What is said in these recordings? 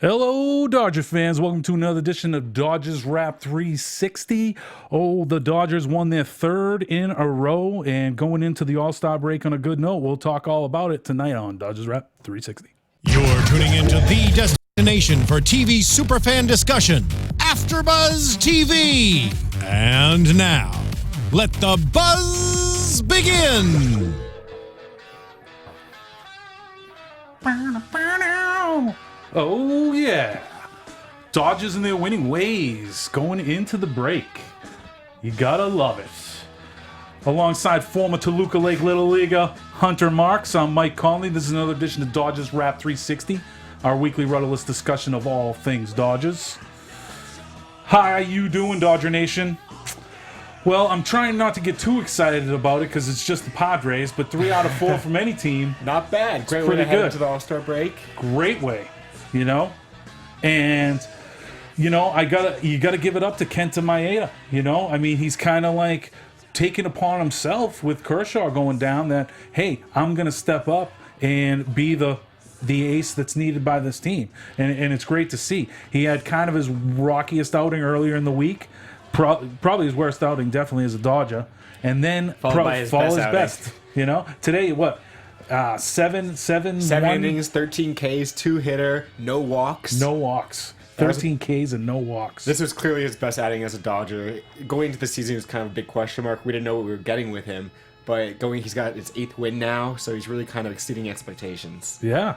Hello, Dodger fans. Welcome to another edition of Dodgers Wrap 360. Oh, the Dodgers won their third in a row, and going into the All-Star break on a good note, we'll talk all about it tonight on Dodgers Wrap 360. You're tuning into the destination for TV superfan discussion, AfterBuzz TV. And now, let the buzz begin. Oh, yeah. Dodgers in their winning ways going into the break. You gotta love it. Alongside former Toluca Lake Little Leaguer Hunter Marks, I'm Mike Conley. This is another edition of Dodgers Wrap 360, our weekly rudderless discussion of all things Dodgers. How you doing, Dodger Nation? Well, I'm trying not to get too excited about it because it's just the Padres, but 3 out of 4 from any team. Not bad. Great way pretty to head good. into the All-Star break. Great way, you know? And, you know, you gotta give it up to Kenta Maeda, you know? I mean, he's kind of like taking upon himself with Kershaw going down that, hey, I'm going to step up and be the ace that's needed by this team. And it's great to see. He had kind of his rockiest outing earlier in the week. Probably his worst outing, definitely as a Dodger. And then Followed by his best. You know? Today, what? Seven 7 innings, 13 Ks, 2-hitter, no walks. No walks. 13 Ks and no walks. This was clearly his best outing as a Dodger. Going into the season was kind of a big question mark. We didn't know what we were getting with him. But he's got his 8th win now, so he's really kind of exceeding expectations. Yeah.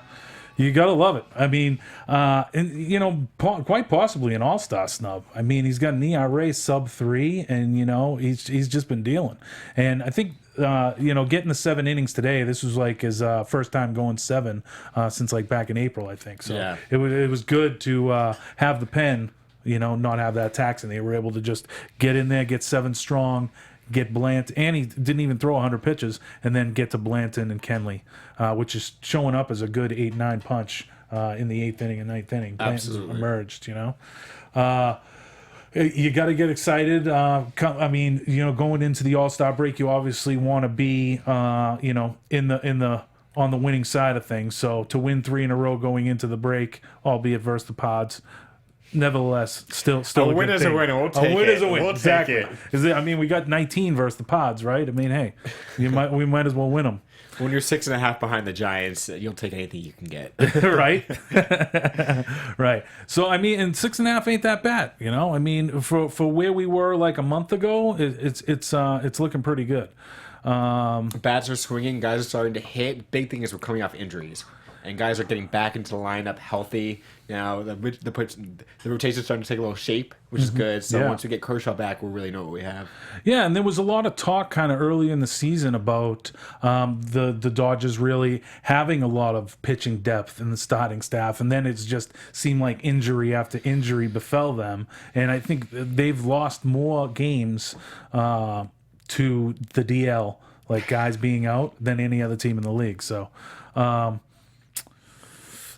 You gotta love it. I mean, and you know, quite possibly an all-star snub. I mean, he's got an ERA sub-3, and you know, he's just been dealing. And I think, you know, getting the 7 innings today, this was like his first time going 7 since like back in April, I think. So yeah. it was good to have the pen, you know, not have that tax, and they were able to just get in there, get 7 strong. Get Blant, and he didn't even throw 100 pitches, and then get to Blanton and Kenley, which is showing up as a good 8-9 punch in the 8th inning and 9th inning. Absolutely. Blanton's emerged, you know. You got to get excited. I mean, you know, going into the All-Star break, you obviously want to be, you know, on the winning side of things. So to win 3 in a row going into the break, albeit versus the Pods. Nevertheless, still a win is a win. We'll take it. A win is a win. We'll exactly. take it. I mean, we got 19 versus the Pods, right? I mean, hey, we might as well win them. When you're 6.5 behind the Giants, you'll take anything you can get. Right? Right. So, I mean, and 6.5 ain't that bad, you know? I mean, for where we were like a month ago, it's looking pretty good. Bats are swinging. Guys are starting to hit. Big thing is we're coming off injuries. And guys are getting back into the lineup healthy. Now, the rotation's starting to take a little shape, which is good. So once we get Kershaw back, we'll really know what we have. Yeah, and there was a lot of talk kind of early in the season about the Dodgers really having a lot of pitching depth in the starting staff. And then it's just seemed like injury after injury befell them. And I think they've lost more games to the DL, like guys being out, than any other team in the league. So...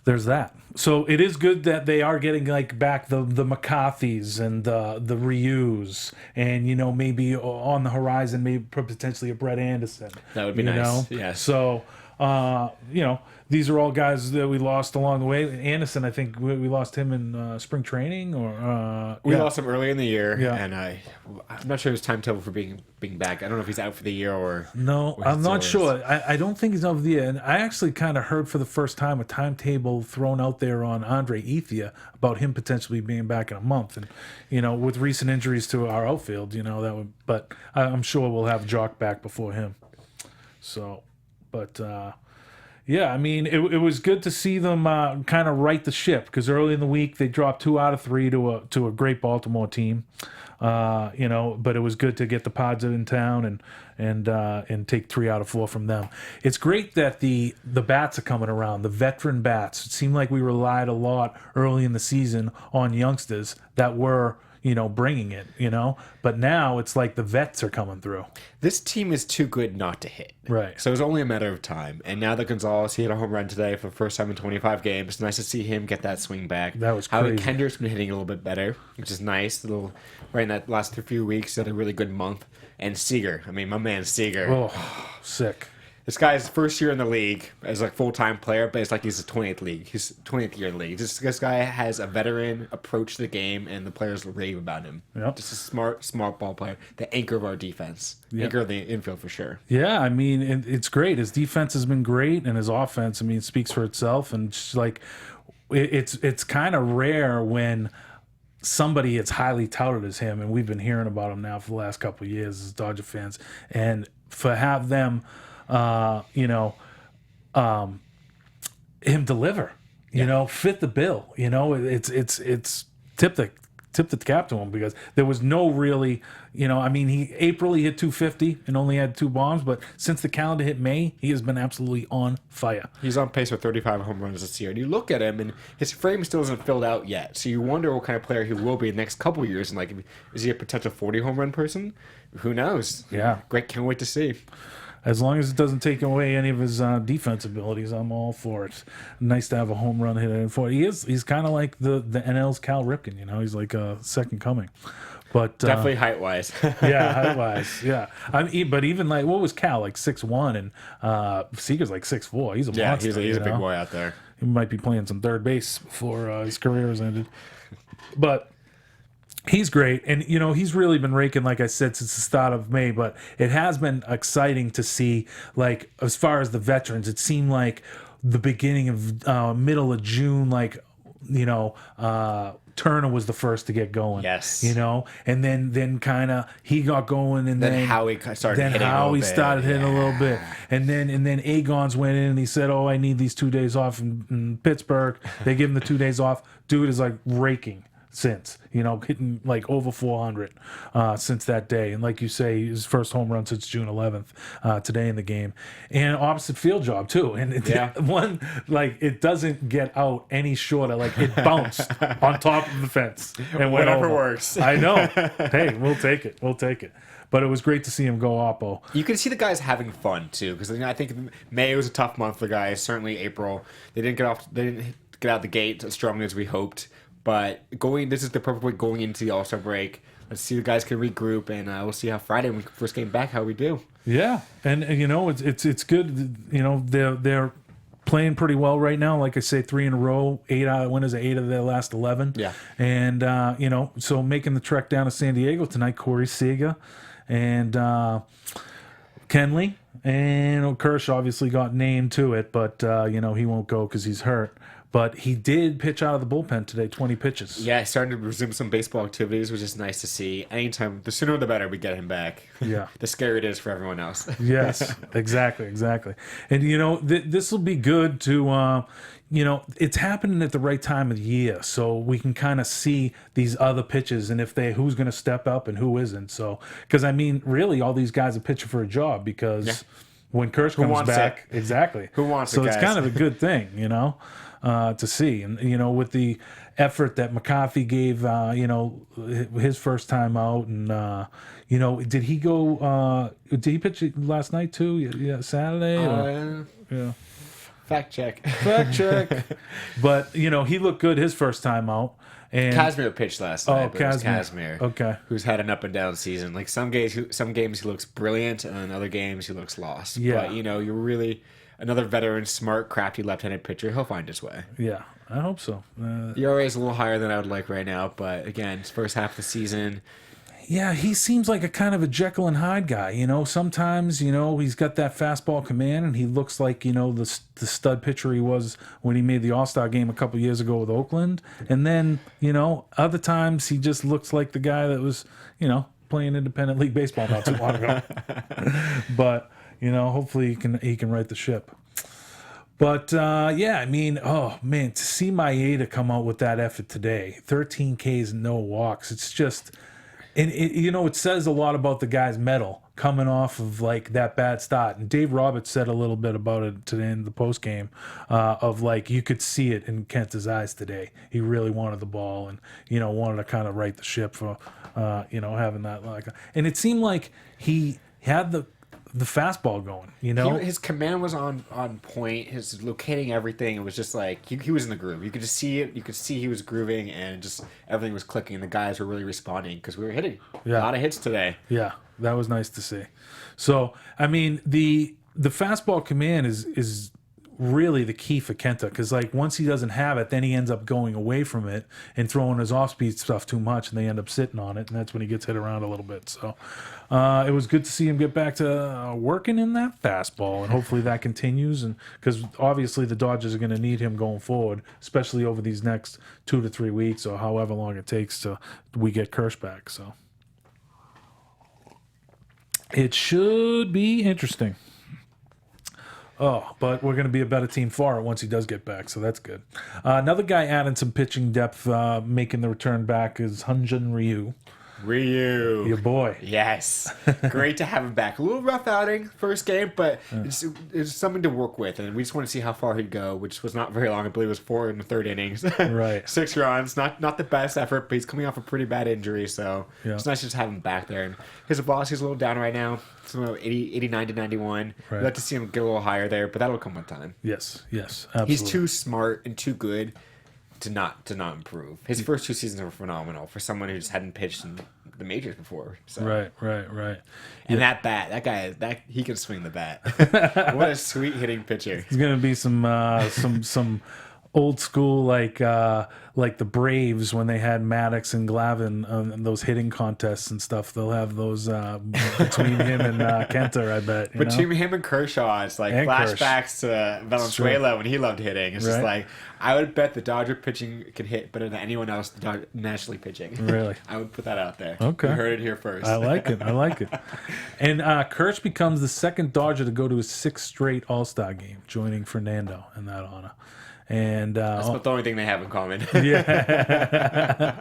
there's that. So it is good that they are getting like back the McCarthys and the Ryus, and you know, maybe on the horizon, maybe potentially a Brett Anderson. That would be nice. Yes. So you know, these are all guys that we lost along the way. Anderson, I think we lost him in spring training, or we lost him early in the year, and I'm not sure his timetable for being back. I don't know if he's out for the year or no. I'm not sure. I don't think he's out for the year. And I actually kind of heard for the first time a timetable thrown out there on Andre Ethier about him potentially being back in a month. And you know, with recent injuries to our outfield, you know, that would. But I'm sure we'll have Jock back before him. So, but. Yeah, I mean, it was good to see them kind of right the ship, because early in the week they dropped 2 out of 3 to a great Baltimore team, you know. But it was good to get the Pods in town and take 3 out of 4 from them. It's great that the bats are coming around, the veteran bats. It seemed like we relied a lot early in the season on youngsters that were, you know, bringing it, you know. But now it's like the vets are coming through. This team is too good not to hit. Right. So it's only a matter of time. And now that Gonzalez, he hit a home run today for the first time in 25 games. It's nice to see him get that swing back. That was crazy. Howard Kendrick's been hitting a little bit better, which is nice. Right in that last few weeks, he had a really good month. And Seager. I mean, my man Seager. Oh, sick. This guy's first year in the league as a full-time player, but it's like he's 20th league. He's 20th year in the league. This guy has a veteran approach to the game, and the players rave about him. Yep. Just a smart ball player, the anchor of our defense, Yep. anchor of the infield for sure. Yeah, I mean, it's great. His defense has been great, and his offense, I mean, speaks for itself. And just like, it's kind of rare when somebody as highly touted as him, and we've been hearing about him now for the last couple of years as Dodger fans, and for have them, him deliver, fit the bill. It's tip the cap to him, because there was no really, I mean, he hit 250 and only had 2 bombs, but since the calendar hit May, he has been absolutely on fire. He's on pace for 35 home runs this year. And you look at him, and his frame still isn't filled out yet. So you wonder what kind of player he will be in the next couple of years. And like, is he a potential 40 home run person? Who knows? Yeah. Great. Can't wait to see. As long as it doesn't take away any of his defense abilities, I'm all for it. Nice to have a home run hitter in for. He's kind of like the NL's Cal Ripken, He's like a second coming. But Definitely height-wise. yeah, height-wise, yeah. But even like, what was Cal, like 6'1", and Seager's like 6'4". He's a monster. He's a big boy out there. He might be playing some third base before his career is ended. But he's great, and he's really been raking, like I said, since the start of May. But it has been exciting to see, like, as far as the veterans, it seemed like the beginning of middle of June, like, Turner was the first to get going. Yes. And then kind of he got going, and then Howie started hitting started hitting a little bit, and then Agon's went in and he said, "Oh, I need these 2 days off in Pittsburgh." They give him the 2 days off. Dude is like raking since, hitting like over 400 since that day. And like you say, his first home run since June 11th today in the game. And opposite field job too. And one, like, it doesn't get out any shorter. Like, it bounced on top of the fence and went Whatever over. works. I know. Hey, we'll take it. But it was great to see him go oppo. You can see the guys having fun too, because I think May was a tough month for the guys. Certainly April, they didn't get out the gate as strongly as we hoped. But this is the perfect way going into the All-Star break. Let's see the guys can regroup, and we'll see how Friday, when we first game back, how we do. Yeah, and it's good. They're playing pretty well right now. Like I say, 3 in a row, 8 winners of 8 of their last 11. Yeah, and so making the trek down to San Diego tonight, Corey Seager and Kenley, and Kershaw obviously got named to it, but he won't go because he's hurt. But he did pitch out of the bullpen today, 20 pitches. Yeah, starting to resume some baseball activities, which is nice to see. Anytime, the sooner the better we get him back. Yeah. The scarier it is for everyone else. Yes, exactly. And, this will be good to, it's happening at the right time of the year. So we can kind of see these other pitches and who's going to step up and who isn't. So, because, I mean, really, all these guys are pitching for a job because when Kirsch comes back, exactly. Who wants so it, it's guys? kind of a good thing, to see. And, with the effort that McCarthy gave, his first time out. And, did he go, did he pitch last night too? Yeah, Saturday? Yeah. Fact check. But, he looked good his first time out. And Kazmir pitched last night. But it was Kazmir. Kazmir. Okay. Who's had an up and down season. Like some games he looks brilliant, and in other games he looks lost. Yeah. But you're really another veteran, smart, crafty left-handed pitcher. He'll find his way. Yeah, I hope so. The ERA is a little higher than I would like right now, but again, it's first half of the season. Yeah, he seems like a kind of a Jekyll and Hyde guy. Sometimes, he's got that fastball command, and he looks like, the stud pitcher he was when he made the All-Star game a couple years ago with Oakland. And then, other times he just looks like the guy that was, playing independent league baseball not too long ago. But, hopefully he can right the ship. But, I mean, oh, man, to see Maeda come out with that effort today, 13 Ks and no walks, it's just... And it says a lot about the guy's mettle coming off of like that bad start. And Dave Roberts said a little bit about it today in the post game, of like you could see it in Kent's eyes today. He really wanted the ball and wanted to kind of right the ship for having that like. And it seemed like he had the fastball going. His command was on point. His locating everything. It was just like he was in the groove. You could just see it. You could see he was grooving, and just everything was clicking. And the guys were really responding because we were hitting a lot of hits today. Yeah, that was nice to see. So I mean the the fastball command is really the key for Kenta, because like once he doesn't have it, then he ends up going away from it and throwing his off-speed stuff too much, and they end up sitting on it, and that's when he gets hit around a little bit. So it was good to see him get back to working in that fastball, and hopefully that continues, and because obviously the Dodgers are going to need him going forward, especially over these next 2 to 3 weeks or however long it takes to we get Kersh back. So it should be interesting. Oh, but we're going to be a better team for it once he does get back, so that's good. Another guy adding some pitching depth, making the return back, is Hyun-Jin Ryu. Your boy. Yes. Great to have him back. A little rough outing, first game, but it's something to work with, and we just want to see how far he'd go, which was not very long. I believe it was 4 in the third innings. Right. 6 runs. Not the best effort, but he's coming off a pretty bad injury, so it's nice to just have him back there. And his velocity's a little down right now. It's about 89 to 91. Right. We'd like to see him get a little higher there, but that'll come with time. Yes, absolutely. He's too smart and too good to not improve. His first 2 seasons were phenomenal for someone who just hadn't pitched in the majors before. So. Right. And that guy, he can swing the bat. What a sweet hitting pitcher. There's gonna be some old school like the Braves when they had Maddox and Glavine and those hitting contests and stuff. They'll have those between him and Kenta, I bet. Between him and Kershaw, it's like flashbacks to Valenzuela when he loved hitting. It's just like, I would bet the Dodger pitching could hit better than anyone else nationally pitching. Really? I would put that out there. Okay. You heard it here first. I like it. And Kersh becomes the second Dodger to go to his 6th straight All-Star game, joining Fernando in that honor. And that's about the only thing they have in common. Yeah.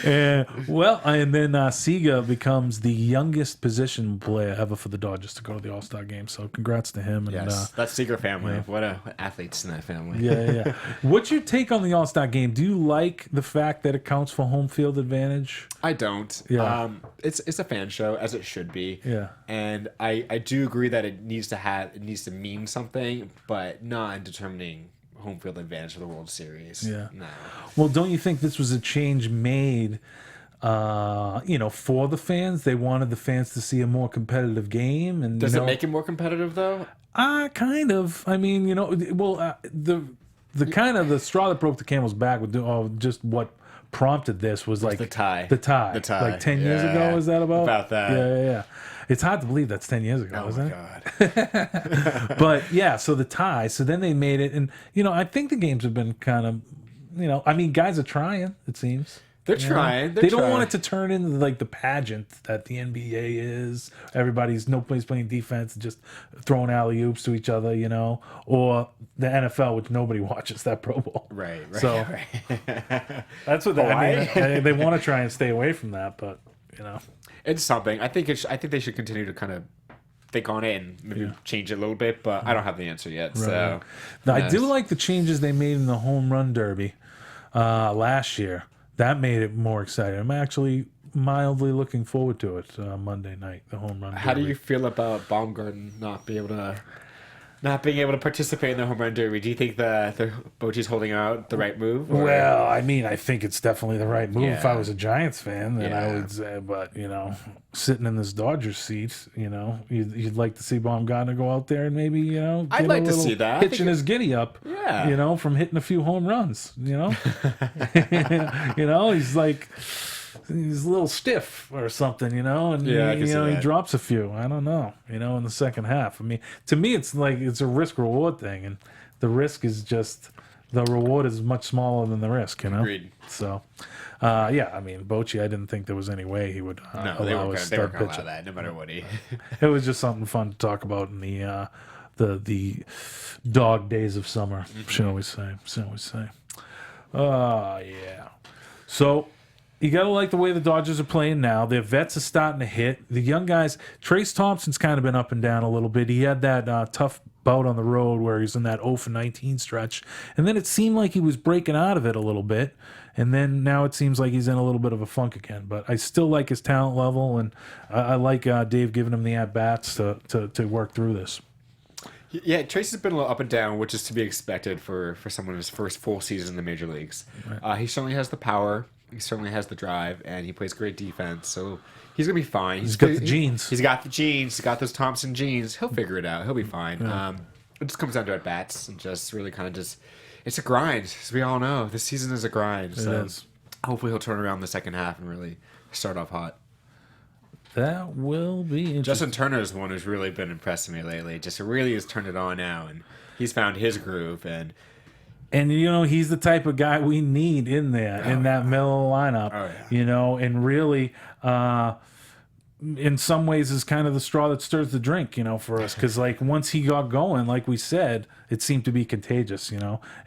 and then Sega becomes the youngest position player ever for the Dodgers to go to the All-Star game. So congrats to him. And, yes, that Seager family. Yeah. What athletes in that family. Yeah. What's your take on the All-Star game? Do you like the fact that it counts for home field advantage? I don't. Yeah. It's a fan show, as it should be. Yeah. And I do agree that it needs to mean something, but not in determining home field advantage for the World Series. Yeah. No. Well, don't you think this was a change made, for the fans? They wanted the fans to see a more competitive game, and does it make it more competitive though? Kind of. I mean, the kind of the straw that broke the camel's back with just what prompted this was like the tie. Like 10 years ago. Is that about that? Yeah. It's hard to believe that's 10 years ago, isn't it? God. But yeah, so the tie. So then they made it, and I think the games have been kind of, guys are trying. It seems they're trying. They don't want it to turn into like the pageant that the NBA is. Nobody's playing defense, just throwing alley oops to each other, or the NFL, which nobody watches that Pro Bowl. Right. So that's what they want to try and stay away from that, but it's something. I think they should continue to kind of think on it and maybe change it a little bit, but I don't have the answer yet. Right. So now, I do like the changes they made in the home run derby last year. That made it more exciting. I'm actually mildly looking forward to it Monday night, the home run derby. How do you feel about Baumgarten not being able to participate in the home run derby? Do you think the Bochy's holding out the right move? Or? Well, I think it's definitely the right move. If I was a Giants fan, then I would say, but sitting in this Dodgers seat, you'd like to see Baumgartner go out there and maybe I'd like to see that pitching his giddy up, from hitting a few home runs. He's like. He's a little stiff or something, and he drops a few. I don't know, in the second half. I mean, to me, it's like it's a risk-reward thing, and the risk is just the reward is much smaller than the risk, Agreed. So, Bochy, I didn't think there was any way he would allow his stud pitcher. Allow that, no matter what he. It was just something fun to talk about in the dog days of summer, shall we say? Yeah. So. You got to like the way the Dodgers are playing now. Their vets are starting to hit. The young guys, Trace Thompson's kind of been up and down a little bit. He had that tough bout on the road where he's in that 0 for 19 stretch. And then it seemed like he was breaking out of it a little bit. And then now it seems like he's in a little bit of a funk again. But I still like his talent level, and I like Dave giving him the at-bats to work through this. Yeah, Trace has been a little up and down, which is to be expected for someone in his first full season in the major leagues. Right. He certainly has the power, He certainly has the drive, and he plays great defense. So he's gonna be fine. He's got the genes. He's got the genes. He's got those Thompson genes. He'll figure it out. He'll be fine. Yeah. It just comes down to at bats and just really kind of just. It's a grind, as we all know. This season is a grind. It So is. hopefully he'll turn around in the second half and really start off hot. That will be interesting. Justin Turner is the one who's really been impressing me lately. Just really has turned it on now, and he's found his groove. And he's the type of guy we need in there, in that middle lineup. Oh, yeah. And really, in some ways, is kind of the straw that stirs the drink, for us. Because, once he got going, like we said, it seemed to be contagious,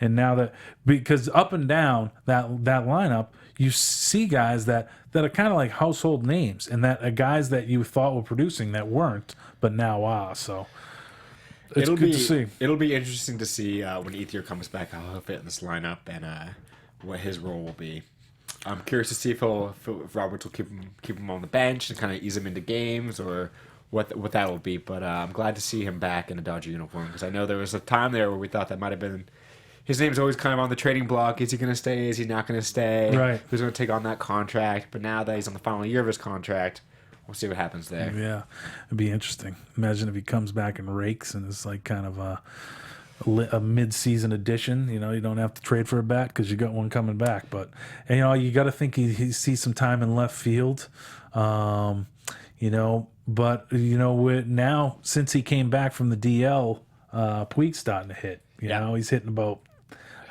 And now because up and down that lineup, you see guys that are kind of like household names, and that are guys that you thought were producing that weren't, but now are. So it's good to see. It'll be interesting to see when Ethier comes back how he'll fit in this lineup and what his role will be. I'm curious to see if Roberts will keep him on the bench and kind of ease him into games, or what that'll be. But I'm glad to see him back in a Dodger uniform, because I know there was a time there where we thought that might have been. His name's always kind of on the trading block. Is he going to stay? Is he not going to stay? Right. Who's going to take on that contract? But now that he's on the final year of his contract, we'll see what happens there. Yeah, it'd be interesting. Imagine if he comes back and rakes and it's like kind of a mid-season addition. You don't have to trade for a bat because you got one coming back. But you got to think he sees some time in left field. But now since he came back from the DL, Puig's starting to hit. He's hitting about,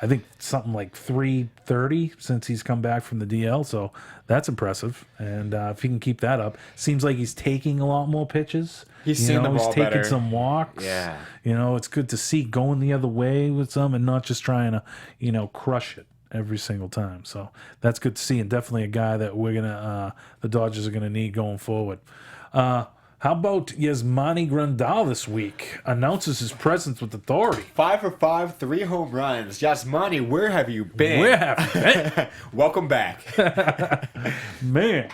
I think, something like 330 since he's come back from the DL. So that's impressive. And if he can keep that up, seems like he's taking a lot more pitches. He's seeing the ball He's taking better. some walks. Yeah. It's good to see going the other way with some and not just trying to, crush it every single time. So that's good to see, and definitely a guy that the Dodgers are gonna need going forward. How about Yasmani Grandal this week? Announces his presence with authority. 5 for 5, 3 home runs. Yasmani, where have you been? Where have you been? Welcome back. Man,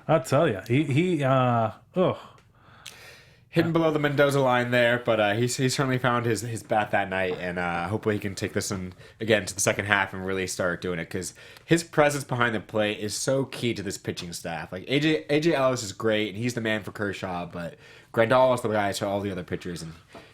I'll tell you, Hidden below the Mendoza line there, but he certainly found his bat that night, and hopefully he can take this one again to the second half and really start doing it, because his presence behind the plate is so key to this pitching staff. Like AJ Ellis is great, and he's the man for Kershaw, but Grandal is the guy to all the other pitchers, and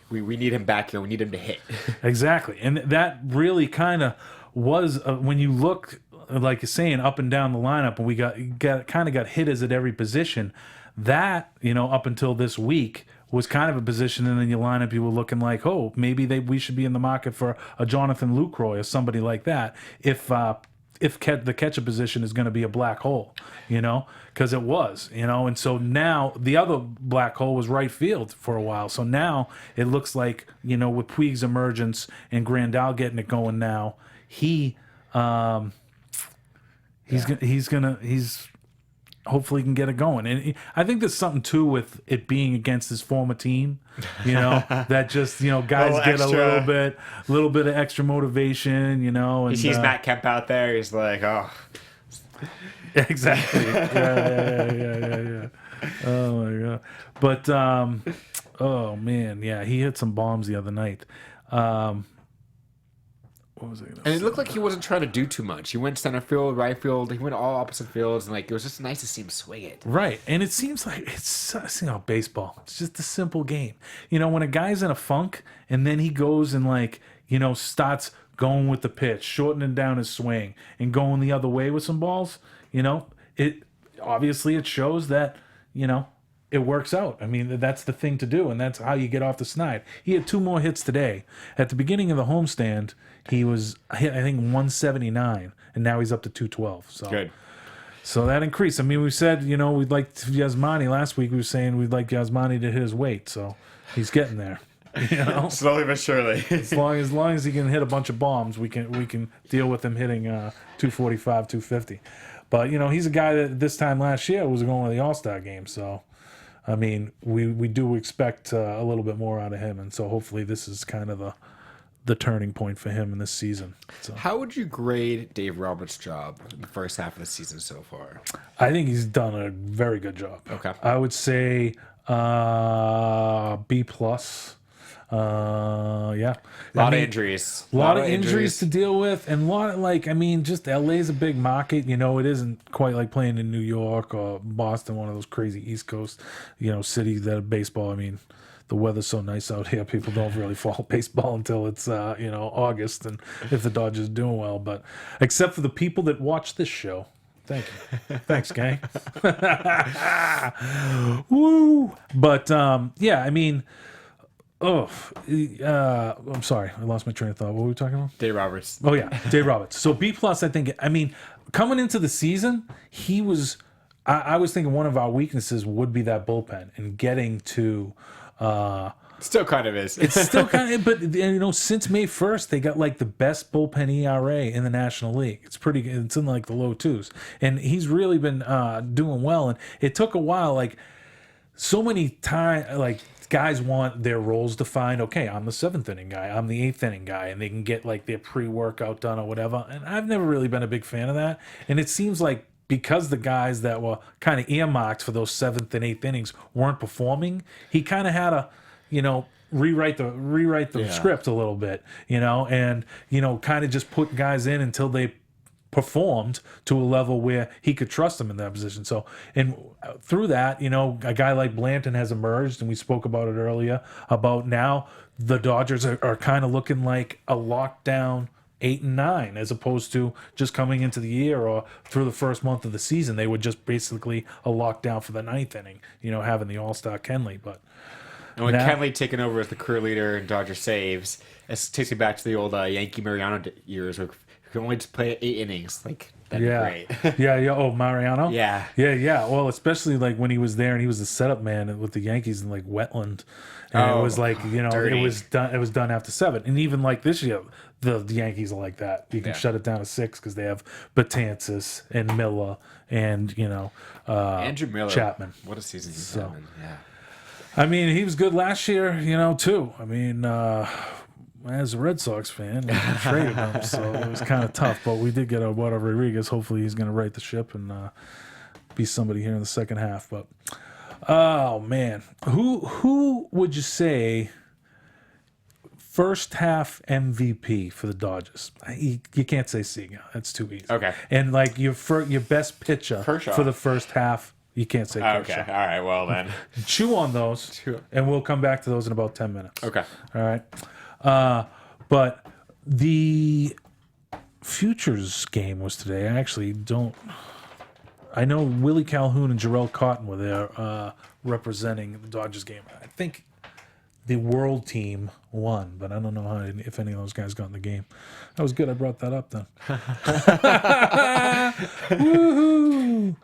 we need him back here. We need him to hit. Exactly, and that really kind of was when you look, like you're saying, up and down the lineup, and we got hitters at every position. That, up until this week was kind of a position, and then you line up, you were looking like, oh, maybe we should be in the market for a Jonathan Lucroy or somebody like that. If the catcher position is going to be a black hole, because it was, and so now the other black hole was right field for a while. So now it looks like, with Puig's emergence and Grandal getting it going now, he's hopefully can get it going. And I think there's something too with it being against his former team, that just, guys get a little bit of extra motivation, and He sees Matt Kemp out there. He's like, oh. Exactly. Yeah. Oh my God. But, oh man. Yeah. He hit some bombs the other night. What was I gonna say? And it looked like he wasn't trying to do too much. He went center field, right field. He went all opposite fields, and it was just nice to see him swing it. Right, and it seems like it's baseball. It's just a simple game. When a guy's in a funk, and then he goes and starts going with the pitch, shortening down his swing, and going the other way with some balls. It shows that it works out. I mean, that's the thing to do, and that's how you get off the snide. He had 2 more hits today. At the beginning of the homestand, he was hit, I think, 179, and now he's up to 212. So Good. So that increased. I mean, we said, we'd like Yasmani last week. We were saying we'd like Yasmani to hit his weight, so he's getting there. Slowly but surely. as long as he can hit a bunch of bombs, we can deal with him hitting 245, 250. But he's a guy that this time last year was going to the All-Star game, so. I mean, we do expect a little bit more out of him, and so hopefully this is kind of the turning point for him in this season. So How would you grade Dave Roberts' job in the first half of the season so far? I think he's done a very good job. Okay. I would say B+. Yeah. A lot of injuries. A lot of injuries to deal with, and a lot of, just LA's a big market. It isn't quite like playing in New York or Boston, one of those crazy East Coast, cities that have baseball. The weather's so nice out here, people don't really follow baseball until it's, August, and if the Dodgers are doing well. But except for the people that watch this show. Thank you. Thanks, gang. Woo! But, I'm sorry. I lost my train of thought. What were we talking about? Dave Roberts. Oh, yeah. Dave Roberts. So B+, I think, coming into the season, he was, I was thinking one of our weaknesses would be that bullpen and getting to, still kind of is. It's still kind of, but since May 1st, they got like the best bullpen ERA in the National League. It's pretty good. It's in like the low twos, and he's really been doing well. And it took a while, like so many times, like guys want their roles defined. Okay, I'm the 7th inning guy. I'm the 8th inning guy, and they can get like their pre-workout done or whatever. And I've never really been a big fan of that. And it seems like because the guys that were kind of earmarked for those 7th and 8th innings weren't performing, he kind of had to, rewrite the script a little bit, and kind of just put guys in until they performed to a level where he could trust them in that position. So, and through that, a guy like Blanton has emerged, and we spoke about it earlier, about now the Dodgers are kind of looking like a lockdown 8 and 9, as opposed to just coming into the year or through the first month of the season. They were just basically a lockdown for the 9th inning, having the All-Star Kenley. But and with Kenley taking over as the career leader in Dodger saves, it takes me back to the old Yankee Mariano years where you can only just play 8 innings. Like, that'd be great. Yeah. Oh, Mariano? Yeah. Well, especially like when he was there and he was the setup man with the Yankees in like Wetland. And it was like, dirty. It was done after 7. And even like this year, the Yankees are like that. You can shut it down to 6 because they have Betances and Miller and, Andrew Miller. Chapman. What a season he's having. Yeah. He was good last year, too. As a Red Sox fan, we traded him, so it was kind of tough. But we did get Eduardo Rodriguez. Hopefully, he's going to right the ship and be somebody here in the second half. But oh man, who would you say first half MVP for the Dodgers? You can't say Seager. That's too easy. Okay. And like your best pitcher for the first half. You can't say Kershaw. Okay, all right, well then. Chew on those, and we'll come back to those in about 10 minutes. Okay. All right. But the Futures game was today. I actually don't... I know Willie Calhoun and Jarrell Cotton were there representing the Dodgers game. I think the World team won, but I don't know if any of those guys got in the game. That was good. I brought that up then. Woohoo!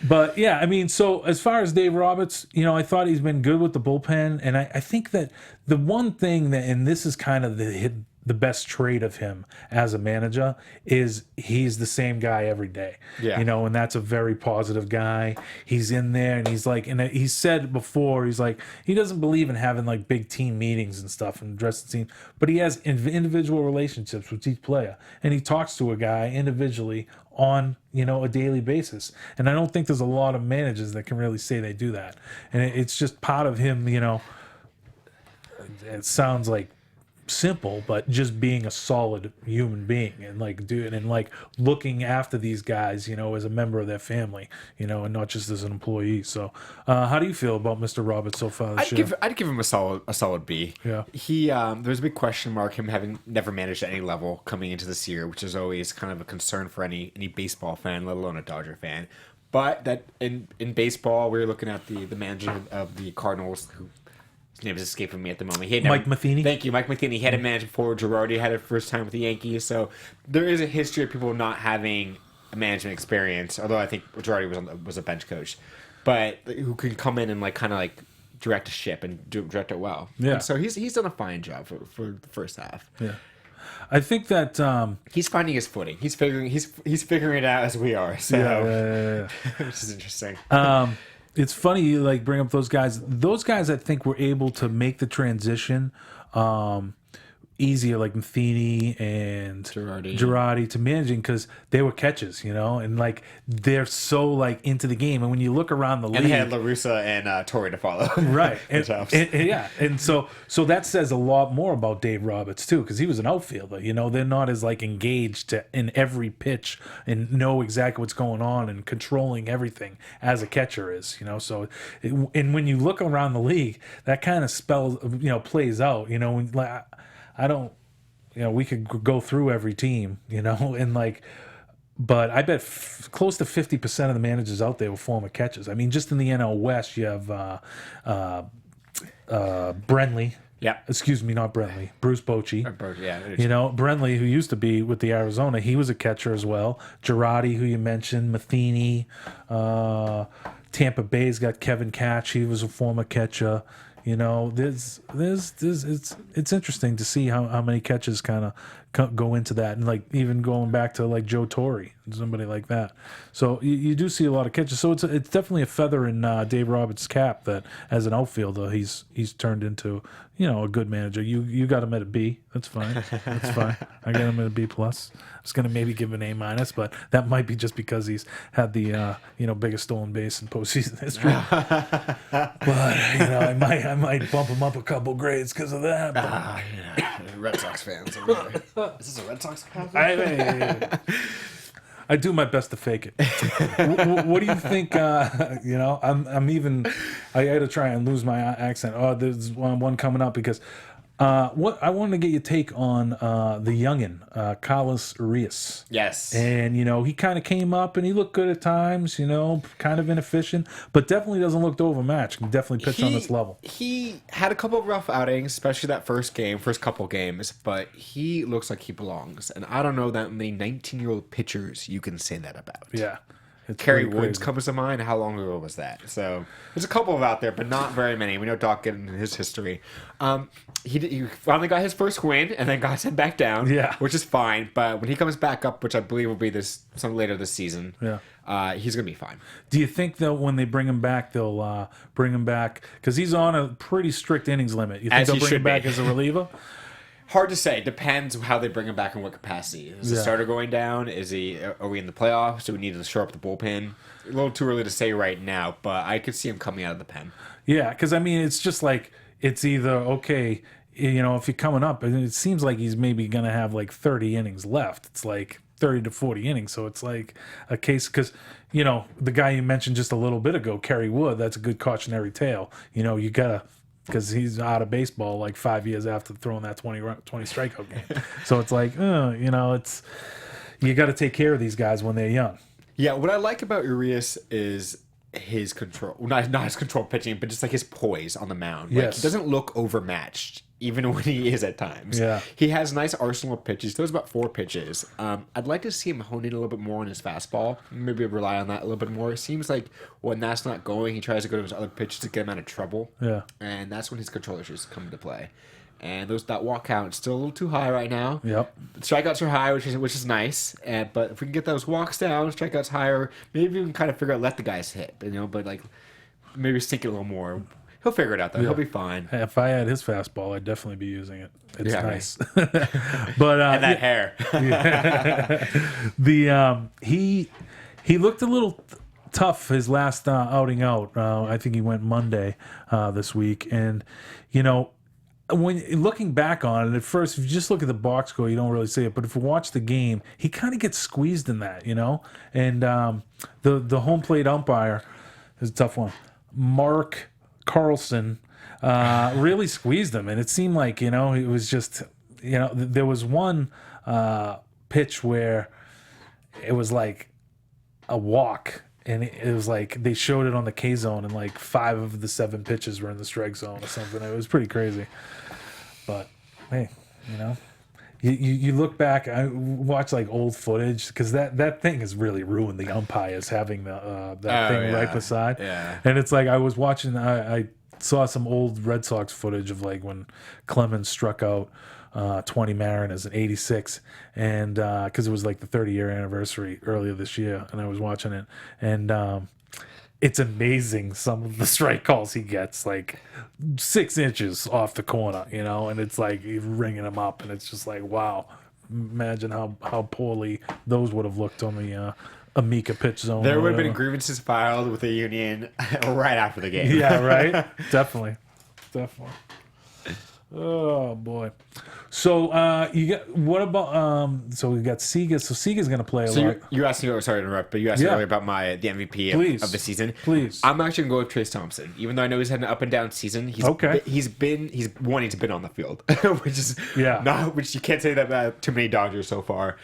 But yeah, so as far as Dave Roberts, I thought he's been good with the bullpen, and I think that the one thing that, and this is kind of the best trait of him as a manager, is he's the same guy every day. Yeah. And that's a very positive guy. He's in there, and he's like, and he said before, he's like, he doesn't believe in having like big team meetings and stuff and dressing team, but he has individual relationships with each player, and he talks to a guy individually on a daily basis. And I don't think there's a lot of managers that can really say they do that. And it's just part of him, it sounds like simple, but just being a solid human being and like doing and like looking after these guys, as a member of their family, and not just as an employee. So how do you feel about Mr. Roberts so far this year? I'd give him a solid B. Yeah. He there's a big question mark, him having never managed at any level coming into this year, which is always kind of a concern for any baseball fan, let alone a Dodger fan. But that in baseball, we were looking at the manager of the Cardinals, who his name is escaping me at the moment. Mike Matheny. Thank you, Mike Matheny. He had a manager before. Girardi had it first time with the Yankees. So there is a history of people not having a management experience. Although I think Girardi was a bench coach, but who can come in and like kind of like direct a ship and direct it well. Yeah. And so he's done a fine job for the first half. Yeah. I think that he's finding his footing. He's figuring it out as we are. So yeah. Which is interesting. It's funny you like bring up those guys. Those guys, I think, were able to make the transition easier, like Matheny and Girardi to managing because they were catches, and like they're so like into the game. And when you look around the league, and they had LaRussa and Torrey to follow, right? And so that says a lot more about Dave Roberts too, because he was an outfielder. They're not as like engaged in every pitch and know exactly what's going on and controlling everything as a catcher is. So and when you look around the league, that kind of plays out. When like. I don't, we could go through every team, and like, but I bet close to 50% of the managers out there were former catchers. I mean, just in the NL West, you have Brenly. Yeah. Excuse me, not Brenly. Bruce Bochy. Yeah. Brenly, who used to be with the Arizona, he was a catcher as well. Girardi, who you mentioned, Matheny. Tampa Bay's got Kevin Catch. He was a former catcher. There's it's interesting to see how many catches kind of go into that, and like even going back to like Joe Torre, somebody like that. So you do see a lot of catches. So it's definitely a feather in Dave Roberts' cap that as an outfielder he's turned into a good manager. You got him at a B. That's fine. That's fine. I got him at a B plus. I was gonna maybe give him an A minus, but that might be just because he's had the biggest stolen base in postseason history. But I might bump him up a couple grades because of that. Red Sox fans. Is this a Red Sox fan? I do my best to fake it. What do you think? I'm even. I got to try and lose my accent. Oh, there's one coming up because what I wanted to get your take on the youngin, Carlos Urias. Yes. And he kind of came up and he looked good at times. Kind of inefficient, but definitely doesn't look overmatched. Can definitely pitch on this level. He had a couple of rough outings, especially that first couple games, but he looks like he belongs. And I don't know that many 19-year-old pitchers you can say that about. Yeah. Kerry Woods comes to mind. How long ago was that? So there's a couple of out there, but not very many. We know Doc getting his history. He finally got his first win and then got sent back down, which is fine. But when he comes back up, which I believe will be some later this season, he's gonna be fine. Do you think though when they bring him back, they'll bring him back because he's on a pretty strict innings limit? You think they'll bring him back as a reliever? Hard to say. Depends how they bring him back in what capacity. Is the starter going down? Are we in the playoffs? Do we need to shore up the bullpen? A little too early to say right now, but I could see him coming out of the pen. Yeah, because I mean, it's just like it's either okay, if you're coming up, and it seems like he's maybe gonna have like 30 innings left. It's like 30 to 40 innings, so it's like a case because the guy you mentioned just a little bit ago, Kerry Wood. That's a good cautionary tale. You gotta. Because he's out of baseball like 5 years after throwing that 20 strikeout game. So it's like, it's you got to take care of these guys when they're young. Yeah, what I like about Urias is his control. Not his control pitching, but just like his poise on the mound. Like, he doesn't look overmatched, even when he is at times. Yeah. He has a nice arsenal of pitches. He throws about 4 pitches. I'd like to see him hone in a little bit more on his fastball. Maybe rely on that a little bit more. It seems like when that's not going, he tries to go to his other pitches to get him out of trouble. Yeah. And that's when his control issues come into play. And that walk count is still a little too high right now. Yep. Strikeouts are high, which is nice. But if we can get those walks down, strikeouts higher, maybe we can kind of figure out let the guys hit. But like maybe sink it a little more. He'll figure it out though. Yeah. He'll be fine. Hey, if I had his fastball, I'd definitely be using it. It's nice. But and that hair. He looked a little tough his last outing out. I think he went Monday this week, and when looking back on it, at first, if you just look at the box score, you don't really see it. But if you watch the game, he kind of gets squeezed in that, And the home plate umpire is a tough one. Mark Carlson really squeezed him, and it seemed like it was just there was one pitch where it was like a walk. And it was like they showed it on the K zone, and like 5 of the 7 pitches were in the strike zone or something. It was pretty crazy. But hey, you look back. I watch like old footage because that thing has really ruined the umpires having that thing right beside. Yeah. And it's like I was watching. I saw some old Red Sox footage of like when Clemens struck out 20 Mariners in '86, and because it was like the 30-year anniversary earlier this year, and I was watching it, and it's amazing some of the strike calls he gets, like 6 inches off the corner, and it's like he's ringing him up, and it's just like, wow. Imagine how poorly those would have looked on the Amica pitch zone. There would have been grievances filed with the union right after the game. Yeah, right? Definitely. Oh boy. So you got what about so we got Sega. So Sega's gonna play a lot. You asked me, sorry to interrupt, but you asked me earlier about the MVP of the season. Please. I'm actually gonna go with Trace Thompson. Even though I know he's had an up and down season, he's been on the field, which is which you can't say that about too many Dodgers so far.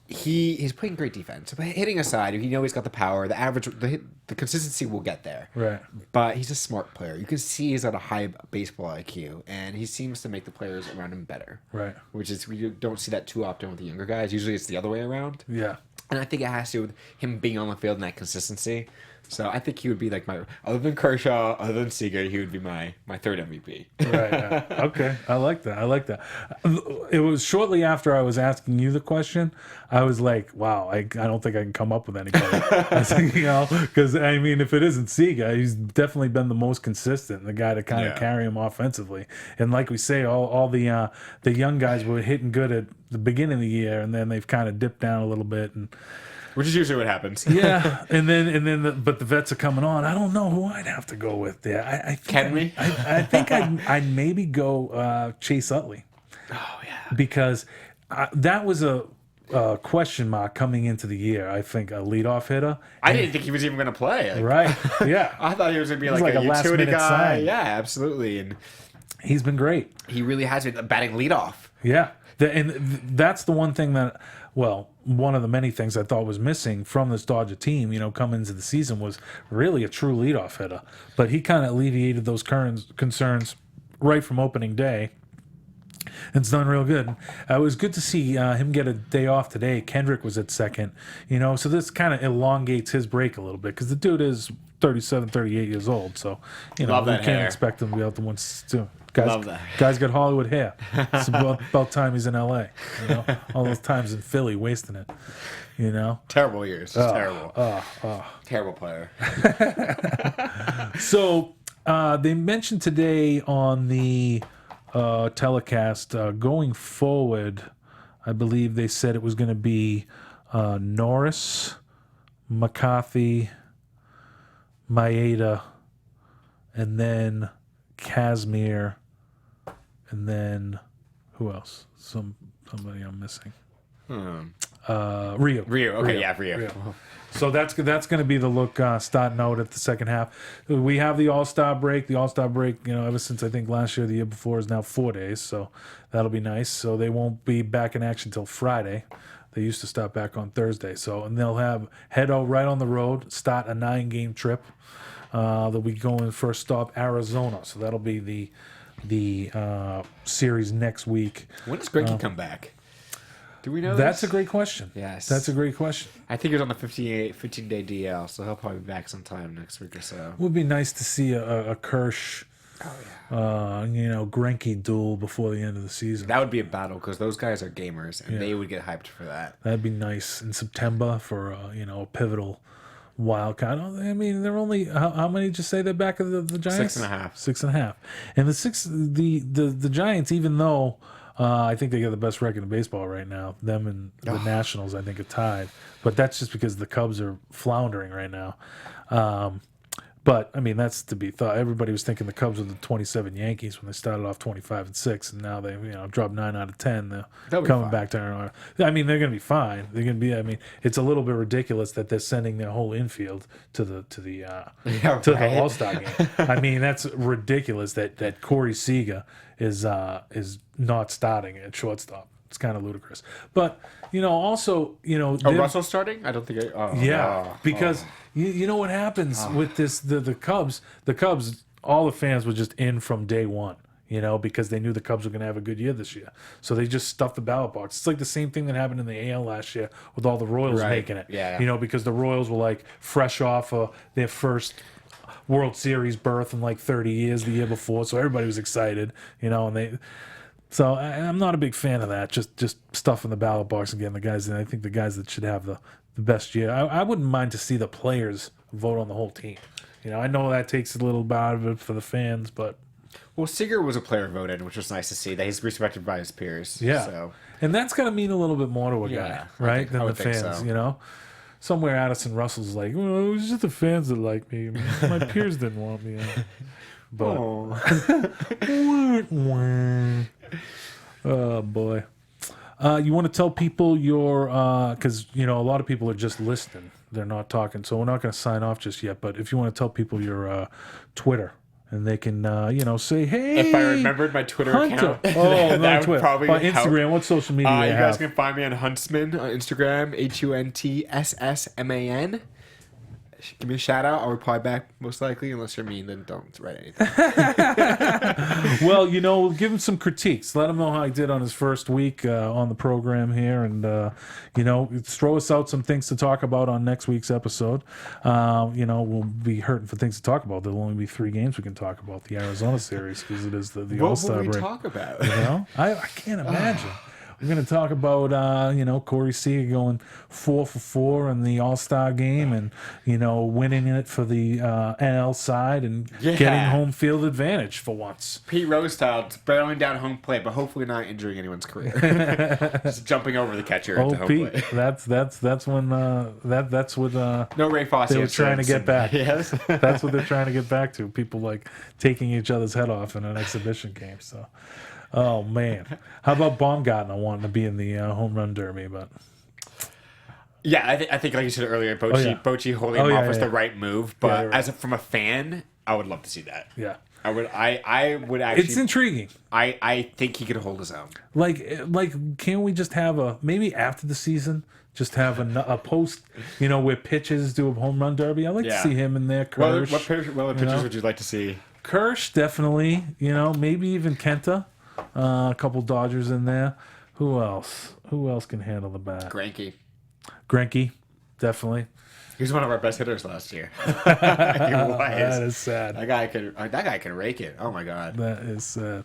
He's playing great defense. But hitting aside, he's got the power, the average, the consistency will get there. Right. But he's a smart player. You can see he's got a high baseball IQ, and he seems to make the players around him better. Right. Which is, we don't see that too often with the younger guys. Usually it's the other way around. Yeah. And I think it has to do with him being on the field and that consistency. So I think he would be like other than Kershaw, other than Seager, he would be my third MVP. Right. Yeah. Okay. I like that. It was shortly after I was asking you the question, I was like, wow, I don't think I can come up with anybody. Because if it isn't Seager, he's definitely been the most consistent, the guy to kind of carry him offensively. And like we say, all the young guys were hitting good at the beginning of the year, and then they've kind of dipped down a little bit and. Which is usually what happens. Yeah, but the vets are coming on. I don't know who I'd have to go with there. I think I'd maybe go Chase Utley. Oh yeah, because that was a question mark coming into the year. I think a leadoff hitter. I didn't think he was even going to play. Right. Yeah. I thought he was going to be like a utility guy. Sign. Yeah, absolutely. And he's been great. He really has been batting leadoff. Yeah, and that's the one thing that. Well, one of the many things I thought was missing from this Dodger team, coming into the season was really a true leadoff hitter. But he kind of alleviated those concerns right from opening day. And it's done real good. It was good to see him get a day off today. Kendrick was at second, so this kind of elongates his break a little bit because the dude is 37, 38 years old. So, we can't expect him to be out the ones too. Guy's got Hollywood hair. It's about time he's in LA. All those times in Philly wasting it. Terrible years. Terrible. Terrible player. So they mentioned today on the telecast going forward. I believe they said it was going to be Norris, McCarthy, Maeda, and then Kazmir. And then, who else? Somebody I'm missing. Rio. Okay, Rio. So that's going to be the look starting out at the second half. We have the All-Star break. The All-Star break, ever since I think last year, the year before, is now 4 days. So that'll be nice. So they won't be back in action till Friday. They used to start back on Thursday. And they'll head out right on the road, start a 9-game trip. They'll be going first stop Arizona. So that'll be the series next week. When does Greinke come back? Do we know That's this? a great question. Yes. That's a great question. I think he was on the 15-day DL, so he'll probably be back sometime next week or so. It would be nice to see a Kirsch, Greinke duel before the end of the season. That would be a battle because those guys are gamers, and they would get hyped for that. That'd be nice in September for a pivotal wild card. They're only how many did you say they're back of the Giants? 6.5. 6.5. And the Giants, even though I think they got the best record in baseball right now, them and the Nationals I think are tied. But that's just because the Cubs are floundering right now. But that's to be thought. Everybody was thinking the Cubs were the 27 Yankees when they started off 25-6, and now they dropped 9 out of 10. They're coming back to Iron. They're going to be fine. They're going to be. It's a little bit ridiculous that they're sending their whole infield to the All-Star game. That's ridiculous that Corey Seager is not starting at shortstop. It's kind of ludicrous. But also Russell's starting? I don't think. Because. You know what happens with this the Cubs? The Cubs, all the fans were just in from day one, because they knew the Cubs were going to have a good year this year. So they just stuffed the ballot box. It's like the same thing that happened in the AL last year with all the Royals making it. Yeah. Because the Royals were like fresh off their first World Series berth in like 30 years the year before. So everybody was excited, and they. So I'm not a big fan of that. Just stuffing the ballot box and getting the guys in. I think the guys that should have the the best year. I wouldn't mind to see the players vote on the whole team. I know that takes a little bit out of it for the fans, but Well, Seager was a player voted, which was nice to see that he's respected by his peers. yeah, So. and that's got to mean a little bit more to a Yeah, guy, I right, think- than I the would think fans. so. Somewhere Addison Russell's like, well, it was just the fans that like me. My peers didn't want me. But oh boy. You want to tell people your because a lot of people are just listening, they're not talking, so we're not going to sign off just yet. But if you want to tell people your Twitter, and they can say, hey, If I remembered my Twitter Hunter. account, Oh, that not would Twitter. probably On help. Instagram, what social media do You you guys have? can find me on Huntsman on Instagram, HUNTSSMAN. Give me a shout out. I'll reply back most likely. Unless you're mean, then don't write anything. Well, give him some critiques. Let him know how he did on his first week on the program here, and throw us out some things to talk about on next week's episode. We'll be hurting for things to talk about. There'll only be 3 games we can talk about: the Arizona series, because it is the What All-Star will we break. talk about? I can't imagine. We're going to talk about, Corey Seager going 4 for 4 in the All-Star game, and, winning it for the NL side and getting home field advantage for once. Pete Rose style, barreling down home plate, but hopefully not injuring anyone's career. Just jumping over the catcher into home Pete, plate. that's when that's what No Ray Fosse. they were trying to get back. Yes. That's what they're trying to get back to. People like taking each other's head off in an exhibition game. So, oh man, how about Baumgartner wanting to be in the home run derby? But Yeah, I think like you said earlier, Bochy holding him off was the right move. But you're right. from a fan, I would love to see that. yeah, I would actually. it's intriguing. I think he could hold his own. Like, can we just have maybe after the season, just have a post, where pitches do a home run derby? I'd like to see him in there. Kirsch, What pitchers would you like to see? Kirsch, definitely. Maybe even Kenta. A couple Dodgers in there. Who else? Who else can handle the bat? Greinke, definitely. He was one of our best hitters last year. He was. That is sad. That guy can rake it. Oh my god. That is sad.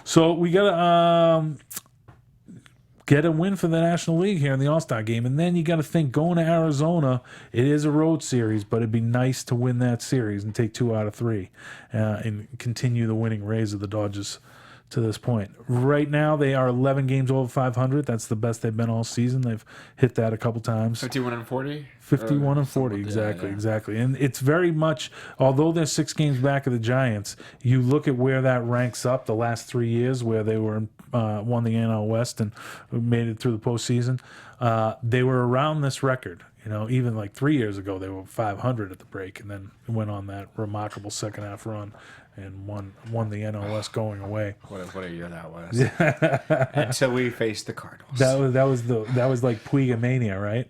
So we gotta get a win for the National League here in the All-Star game, and then you got to think going to Arizona. It is a road series, but it'd be nice to win that series and take 2 out of 3, and continue the winning ways of the Dodgers to this point. Right now, they are 11 games over 500. That's the best they've been all season. They've hit that a couple times. 51-40. 51 and 40, exactly. And it's very much, although they're 6 games back of the Giants, you look at where that ranks up the last 3 years where they were won the NL West and made it through the postseason. They were around this record. Even like 3 years ago, they were 500 at the break, and then went on that remarkable second half run and won the NL West going away. What a year that was. Until we faced the Cardinals. That was like Puig mania, right?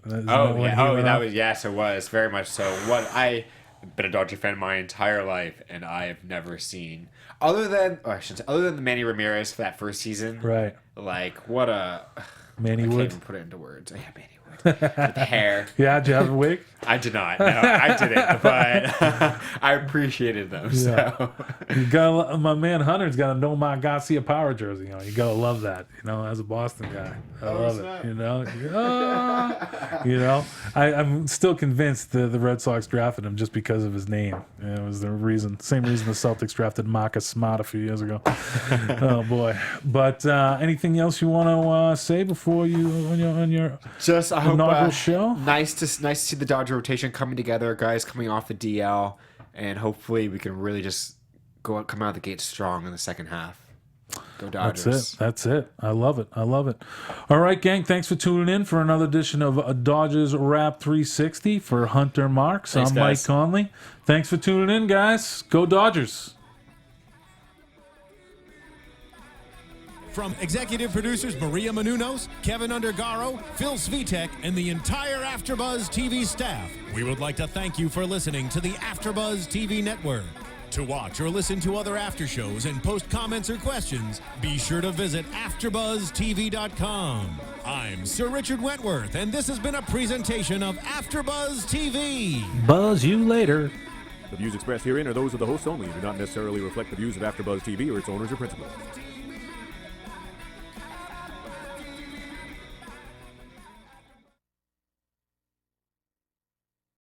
Yes, it was very much so. I've been a Dodger fan my entire life, and I have never seen other than the Manny Ramirez for that first season. Right. Like what a Manny I Wood. can't even put it into words. Yeah, Manny Wood. With the hair. Yeah, did you have a wig? I did not. No, I didn't. But I appreciated them. So. You gotta, my man Hunter's got a No My Garcia Power jersey on. You gotta love that. As a Boston guy, I love it. I'm still convinced the Red Sox drafted him just because of his name. It was the same reason the Celtics drafted Marcus Smart a few years ago. Oh boy! But anything else you want to say before on your just I hope inaugural show? Nice to see the Dodger rotation coming together, guys coming off the DL, and hopefully we can really just come out of the gate strong in the second half. Go Dodgers. That's it. I love it. All right, gang. Thanks for tuning in for another edition of Dodgers Wrap 360 for Hunter Marks. Thanks, I'm guys. Mike Conley. Thanks for tuning in, guys. Go Dodgers. From executive producers Maria Menounos, Kevin Undergaro, Phil Svitek, and the entire AfterBuzz TV staff, we would like to thank you for listening to the AfterBuzz TV network. To watch or listen to other after shows and post comments or questions, be sure to visit AfterBuzzTV.com. I'm Sir Richard Wentworth, and this has been a presentation of AfterBuzz TV. Buzz you later. The views expressed herein are those of the hosts only and do not necessarily reflect the views of AfterBuzz TV or its owners or principals.